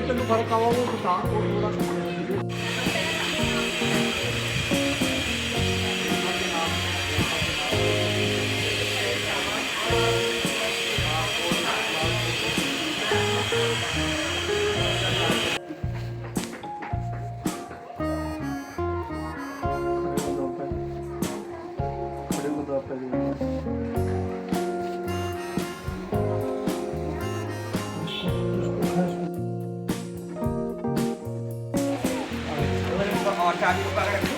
때도 바로 까먹고 다 돌아가고. और चाबी को पकड़ के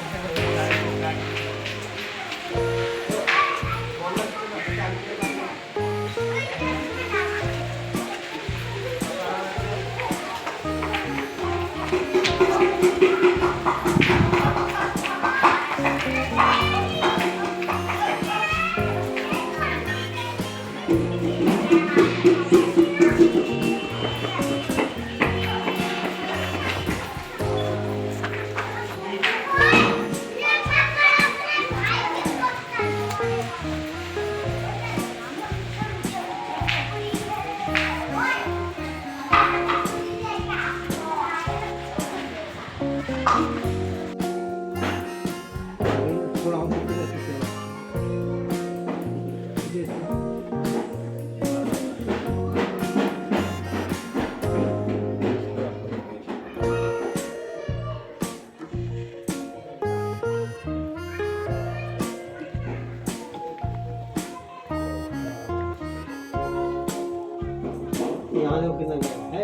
यहाँ जो कितना है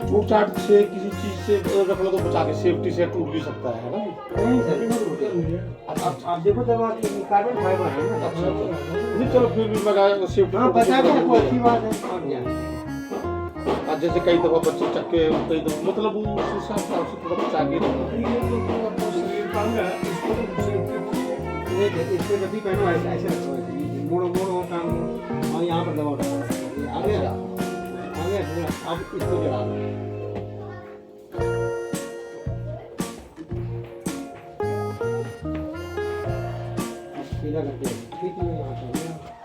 टूट चाट से किसी चीज से रख लो तो बचा के सेफ्टी से टूट भी सकता है ना। नहीं सर आप देखो जब आप कार्बन फाइबर है ना। अच्छा नहीं चलो फिर भी लगा सेफ्टी। हाँ बचा के रखो अच्छी बात है। और क्या आज जैसे कई दफा बच्चे चक्के कई दफा मतलब उस हिसाब से थोड़ा बचा के इसको जब भी पहनो ऐसे रखो मोड़ो मोड़ो काम और यहाँ पर दबाओ आगे आगे अब इसको जला दो। सीधा करके ठीक है यहाँ पर